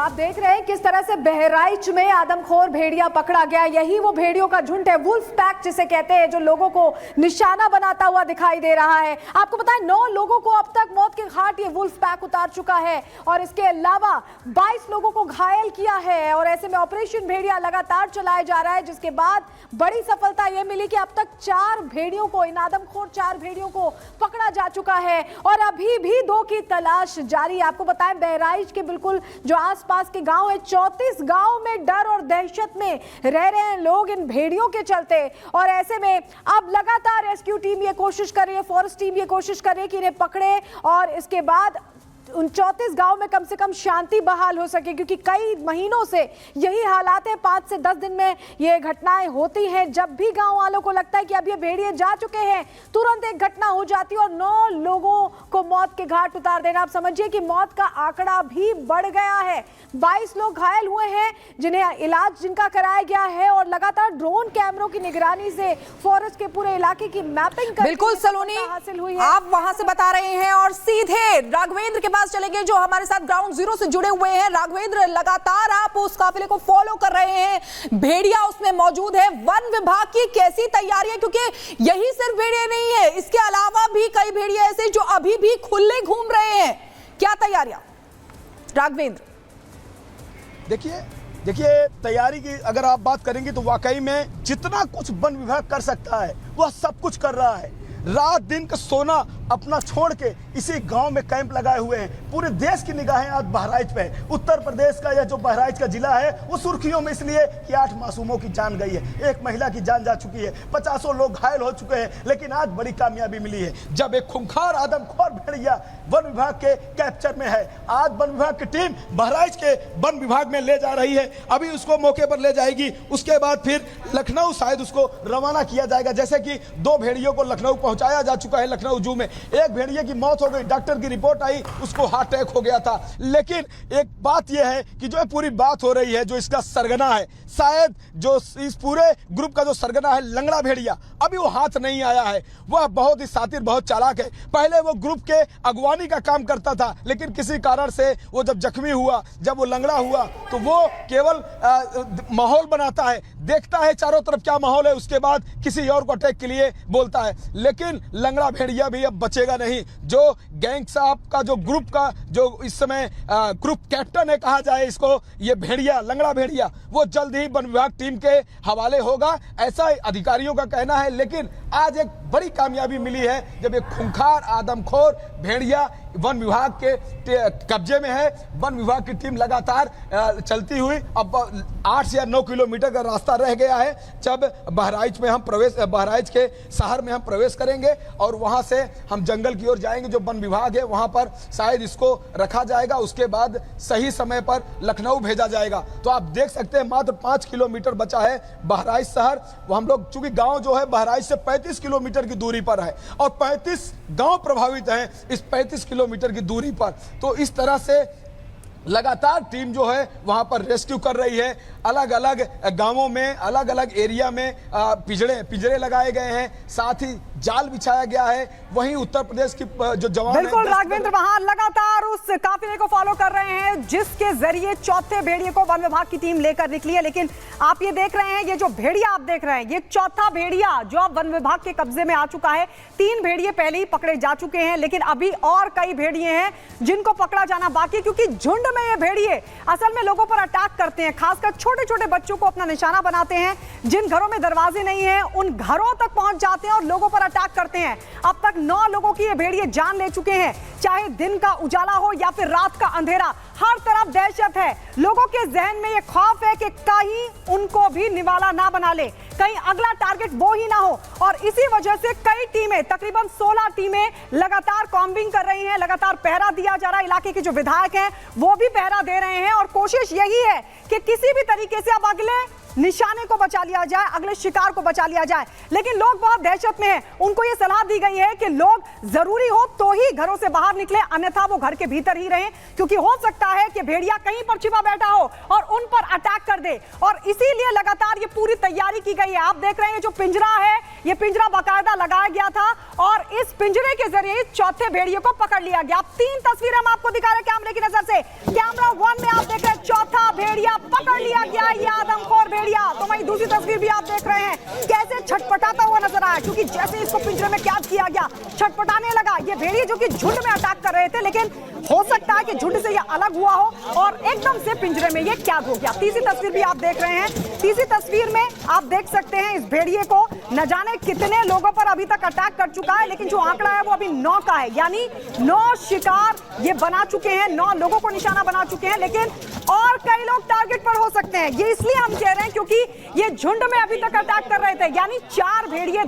आप देख रहे हैं किस तरह से बहराइच में आदमखोर भेड़िया पकड़ा गया। यही वो भेड़ियों का झुंड है, वुल्फ पैक जिसे कहते हैं, जो लोगों को निशाना बनाता हुआ दिखाई दे रहा है। आपको बताएं 9 लोगों को अब तक मौत के घाट ये वुल्फ पैक उतार चुका है और इसके अलावा 22 लोगों को घायल किया है। और ऐसे में ऑपरेशन भेड़िया लगातार चलाया जा रहा है, जिसके बाद बड़ी सफलता यह मिली कि अब तक 4 भेड़ियों को, इन आदमखोर 4 भेड़ियों को पकड़ा जा चुका है और अभी भी 2 की तलाश जारी। आपको बताएं बहराइच के बिल्कुल जो आसपास के गांव है, 34 गांव में डर और दहशत में रह रहे हैं लोग इन भेड़ियों के चलते। और ऐसे में अब लगातार रेस्क्यू टीम ये कोशिश कर रही है, फॉरेस्ट टीम ये कोशिश कर रही है कि इन्हें पकड़े और इसके बाद उन 34 गांव में कम से कम शांति बहाल हो सके, क्योंकि कई महीनों से यही हालात है। 5 से 10 दिन में ये घटनाएं होती हैं। जब भी गांव वालों को लगता है कि अब ये भेड़िए जा चुके हैं, तुरंत एक घटना हो जाती है और 9 लोगों को मौत के घाट उतार देना। आप समझिए कि मौत का आंकड़ा भी बढ़ गया है। 22 लोग घायल हुए हैं जिन्हें इलाज जिनका कराया गया है और लगातार ड्रोन कैमरों की निगरानी से फॉरेस्ट के पूरे इलाके की मैपिंग बिल्कुल सलोनी हासिल हुई है। आप वहां से बता रहे हैं और सीधे राघवेंद्र के पास चलेंगे जो हमारे साथ ग्राउंड जीरो से जुड़े हुए हैं। राघवेंद्र, लगातार आप उस काफिले को फॉलो कर रहे हैं, भेड़िया उसमें मौजूद है। वन विभाग की कैसी तैयारी है, क्योंकि यही सिर्फ भेड़िया नहीं है, इसके अलावा भी कई भेड़िया ऐसे जो अभी भी खुले घूम रहे हैं, क्या तैयारियां राघवेंद्र? देखिए तैयारी की अगर आप बात करेंगे तो वाकई में जितना कुछ वन विभाग कर सकता है वह सब कुछ कर रहा है। रात दिन का सोना अपना छोड़ के इसी गांव में कैंप लगाए हुए हैं। पूरे देश की निगाहें आज बहराइच पे है। उत्तर प्रदेश का यह जो बहराइच का जिला है वो सुर्खियों में इसलिए कि 8 मासूमों की जान गई है, 1 महिला की जान जा चुकी है, 50 लोग घायल हो चुके हैं। लेकिन आज बड़ी कामयाबी मिली है जब एक खूंखार आदमखोर भेड़िया वन विभाग के कैप्चर में है। आज वन विभाग की टीम बहराइच के वन विभाग में ले जा रही है, अभी उसको मौके पर ले जाएगी, उसके बाद फिर लखनऊ शायद उसको रवाना किया जाएगा। जैसे कि 2 भेड़ियों को लखनऊ पहुंचाया जा चुका है, लखनऊ जू में। एक भेड़िए की मौत हो गई, डॉक्टर की रिपोर्ट आई उसको हार्ट अटैक हो गया था। लेकिन एक बात यह है कि जो पूरी बात हो रही है, जो इसका सरगना है, शायद जो इस पूरे ग्रुप का जो सरगना है लंगड़ा भेड़िया, अभी वो हाथ नहीं आया है। वह बहुत ही शातिर, बहुत चालाक है। पहले वो ग्रुप के अगवानी का काम करता था, लेकिन किसी कारण से वो जब जख्मी हुआ, जब वो लंगड़ा हुआ, तो वो केवल माहौल बनाता है, देखता है चारों तरफ क्या माहौल है, उसके बाद किसी और को अटैक के लिए बोलता है। लेकिन लंगड़ा भेड़िया भी अब बचेगा नहीं। जो गैंग साहब का जो ग्रुप का जो इस समय ग्रुप कैप्टन है कहा जाए इसको, ये भेड़िया, लंगड़ा भेड़िया, वो जल्द ही वन विभाग टीम के हवाले होगा, ऐसा अधिकारियों का कहना है। लेकिन आज एक बड़ी कामयाबी मिली है जब एक खूंखार आदमखोर भेड़िया वन विभाग के कब्जे में है। वन विभाग की टीम लगातार चलती हुई अब 8 से 9 किलोमीटर का रास्ता रह गया है। जब बहराइच में हम बहराइच के शहर में हम प्रवेश करेंगे और वहां से हम जंगल की ओर जाएंगे, जो वन विभाग है वहां पर शायद इसको रखा जाएगा, उसके बाद सही समय पर लखनऊ भेजा जाएगा। तो आप देख सकते हैं मात्र 5 किलोमीटर बचा है बहराइच शहर। हम लोग चूंकि गांव जो है बहराइच से 35 किलोमीटर की दूरी पर है और 35 गांव प्रभावित हैं इस 35 किलोमीटर की दूरी पर। तो इस तरह से लगातार टीम जो है वहां पर रेस्क्यू कर रही है। अलग अलग गांवों में, अलग अलग एरिया में पिंजरे लगाए गए हैं, साथ ही जाल बिछाया गया है। वहीं उत्तर प्रदेश की जो जवान बिल्कुल राघवेंद्र वहां लगातार उस काफिले को फॉलो कर रहे हैं जिसके जरिए चौथे भेड़िए को वन विभाग की टीम लेकर निकली है। लेकिन आप ये देख रहे हैं, ये जो भेड़िया आप देख रहे हैं, ये चौथा भेड़िया जो अब वन विभाग के कब्जे में आ चुका है। 3 भेड़िए पहले ही पकड़े जा चुके हैं, लेकिन अभी और कई भेड़िए हैं जिनको पकड़ा जाना बाकी, क्योंकि झुंड में ये भेड़िए असल में लोगों पर अटैक करते हैं, खासकर छोटे छोटे बच्चों को अपना निशाना बनाते हैं। जिन घरों में दरवाजे नहीं हैं उन घरों तक पहुंच जाते हैं और लोगों पर अटैक करते हैं। अब तक 9 लोगों की ये भेड़िए जान ले चुके हैं। चाहे दिन का उजाला हो या फिर रात का अंधेरा, हर तरफ दहशत है। लोगों के जहन में ये खौफ है कि कहीं उनको भी निवाला ना बना ले, कहीं अगला टारगेट वो ही ना हो। और इसी वजह से कई टीमें, तकरीबन 16 टीमें लगातार कॉम्बिंग कर रही हैं, लगातार पहरा दिया जा रहा है। इलाके के जो विधायक हैं वो भी पहरा दे रहे हैं और कोशिश यही है कि किसी भी तरीके से अब अगले निशाने को बचा लिया जाए, अगले शिकार को बचा लिया जाए। लेकिन लोग बहुत दहशत में हैं। उनको यह सलाह दी गई है कि लोग जरूरी हो तो ही घरों से बाहर निकले, अन्यथा वो घर के भीतर ही रहें, क्योंकि हो सकता है कि भेड़िया कहीं पर छिपा बैठा हो और उन पर अटैक कर दे। और इसीलिए लगातार ये पूरी तैयारी की गई है। आप देख रहे हैं जो पिंजरा है, ये पिंजरा बाकायदा लगाया गया था और इस पिंजरे के जरिए चौथे भेड़िए को पकड़ लिया गया। 3 तस्वीरें हम आपको दिखा रहे हैं कैमरे की नजर से। कैमरा 1 में आप देख रहे हैं पकड़ लिया गया ये आदमखोर भेड़िया। तो वहीं दूसरी तस्वीर भी आप देख रहे हैं कैसे छटपटाता हुआ नजर आया, क्योंकि जैसे इसको पिंजरे में कैद किया गया छटपटाने लगा। ये भेड़िए जो कि झुंड में अटैक कर रहे थे, लेकिन हो सकता है कि झुंड से ये अलग हुआ हो और एकदम से पिंजरे में ये कैद हो गया। तीसरी तस्वीर भी आप देख रहे हैं। तीसरी तस्वीर में आप देख सकते हैं इस भेड़िए को न जाने कितने लोगों पर अभी तक अटैक कर चुका है, लेकिन जो आंकड़ा है वो अभी 9 का है, यानी 9 शिकार ये बना चुके हैं, 9 लोगों को निशाना बना चुके हैं, लेकिन और कई लोग टारगेट पर हो सकते हैं। ये इसलिए हम कह रहे हैं क्योंकि ये झुंड में अभी तक अटैक कर रहे थे, यानी 4 भेड़िए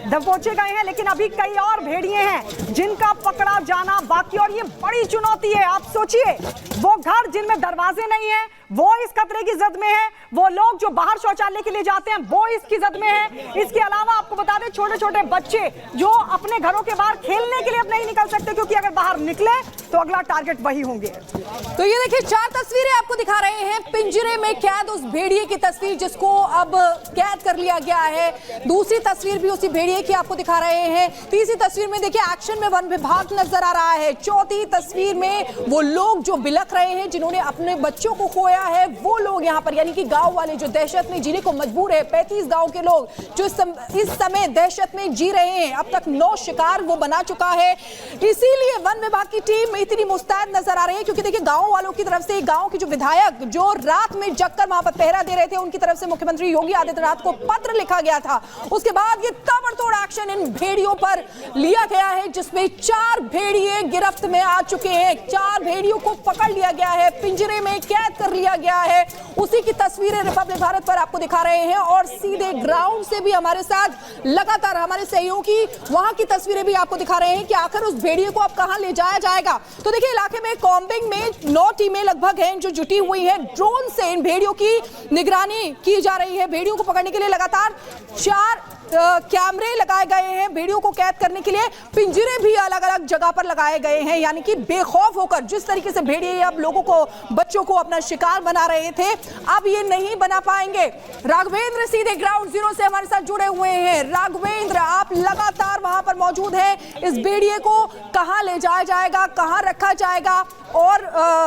दबोचे गए हैं, लेकिन अभी कई और भेड़िए हैं जिनका पकड़ा जाना बाकी। और ये बड़ी चुनौती है। आप सोचिए, वो घर जिनमें दरवाजे नहीं है वो इस खतरे की जद में है, वो लोग जो बाहर शौचालय के लिए जाते हैं वो इसकी जद में है। इसके अलावा आपको बता दें छोटे छोटे बच्चे जो अपने घरों के बाहर खेलने के लिए अब नहीं निकल सकते, क्योंकि अगर बाहर निकले तो अगला टारगेट वही होंगे। तो ये देखिए 4 तस्वीरें आपको दिखा रहे हैं, पिंजरे में कैद उस भेड़िए की तस्वीर जिसको अब कैद कर लिया गया है। दूसरी तस्वीर भी उसी भेड़िए की आपको दिखा रहे हैं। तीसरी तस्वीर में देखिए एक्शन में वन विभाग नजर आ रहा है। चौथी तस्वीर में वो लोग जो बिलख रहे हैं, जिन्होंने अपने बच्चों को खोया है, वो लोग यहाँ पर, यानी कि गांव वाले जो दहशत में जीने को मजबूर है। 35 गांव के लोग जो इस समय दहशत में जी रहे हैं। अब तक 9 शिकार वो बना चुका है। इसीलिए वन विभाग की टीम इतनी मुस्तैद नजर आ रही है, क्योंकि देखिए गांव वालों की तरफ से, गांव के जो विधायक जो रात में जगकर वहां पर पहरा दे रहे थे, उनकी तरफ से मुख्यमंत्री योगी आदित्यनाथ को पत्र लिखा गया था। उसके बाद ये ताबड़तोड़ एक्शन इन भेड़ियों पर लिया गया है, जिसमें 4 भेड़िए गिरफ्त में आ चुके हैं। 4 भेड़ियों को पकड़ लिया गया है, पिंजरे में कैद कर लिया गया है। उसी की तस्वीरें रिपब्लिक भारत पर आपको दिखा रहे हैं, और सीधे ग्राउंड से भी हमारे साथ लगातार हमारे सहयोगी वहां की तस्वीरें भी आपको दिखा रहे हैं कि आखिर उस भेड़िए को अब कहां ले जाया जाएगा। तो देखिए इलाके में कॉम्बिंग में 9 टीमें लगभग हैं जो जुटी हुई हैं। ड्रोन से इन भेड़ियों की निगरानी की जा रही है। भेड़ियों को पकड़ने के लिए लगातार 4 कैमरे लगाए गए हैं। भेड़ियों को कैद करने के लिए पिंजरे भी अलग अलग जगह पर लगाए गए हैं, यानी कि बेखौफ होकर जिस तरीके से भेड़िए अब लोगों को, बच्चों को अपना शिकार बना रहे थे, अब ये नहीं बना पाएंगे। राघवेंद्र सीधे ग्राउंड जीरो से हमारे साथ जुड़े हुए हैं। राघवेंद्र, आप लगातार वहां पर मौजूद हैं। इस भेड़िए को कहां ले जाया जाएगा, कहां रखा जाएगा, और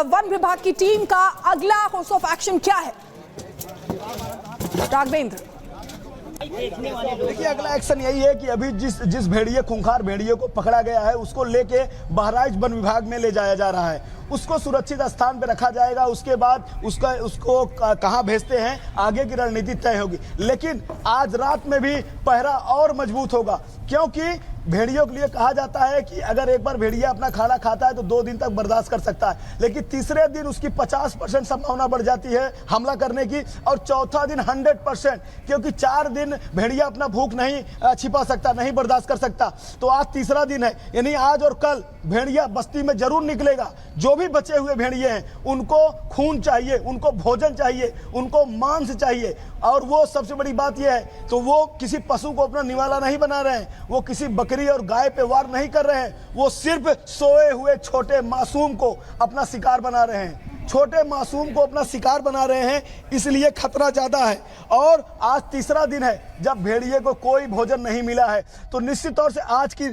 वन विभाग की टीम का अगला कोर्स ऑफ एक्शन क्या है? राघवेंद्र, देखिए अगला एक्शन यही है कि अभी जिस भेड़िए, खूंखार भेड़िए को पकड़ा गया है, उसको लेके बहराइच वन विभाग में ले जाया जा रहा है। उसको सुरक्षित स्थान पर रखा जाएगा। उसके बाद उसको कहां भेजते हैं, आगे की रणनीति तय होगी। लेकिन आज रात में भी पहरा और मजबूत होगा, क्योंकि भेड़ियों के लिए कहा जाता है कि अगर एक बार भेड़िया अपना खाना खाता है तो 2 दिन तक बर्दाश्त कर सकता है, लेकिन तीसरे दिन उसकी 50% संभावना बढ़ जाती है हमला करने की, और चौथा दिन 100%, क्योंकि 4 दिन भेड़िया अपना भूख नहीं छिपा सकता, नहीं बर्दाश्त कर सकता। तो आज तीसरा दिन है, यानी आज और कल भेड़िया बस्ती में जरूर निकलेगा। जो भी बचे हुए भेड़िए हैं उनको खून चाहिए, उनको भोजन चाहिए, उनको मांस चाहिए, और वो सबसे बड़ी बात यह है, तो वो किसी पशु को अपना निवाला नहीं बना रहे हैं, वो किसी बकरी और गाय पे वार नहीं कर रहे हैं, वो सिर्फ सोए हुए छोटे मासूम को अपना शिकार बना रहे हैं। छोटे मासूम को अपना शिकार बना रहे हैं, इसलिए खतरा ज्यादा है। और आज तीसरा दिन है जब भेड़िए को कोई भोजन नहीं मिला है, तो निश्चित तौर से आज की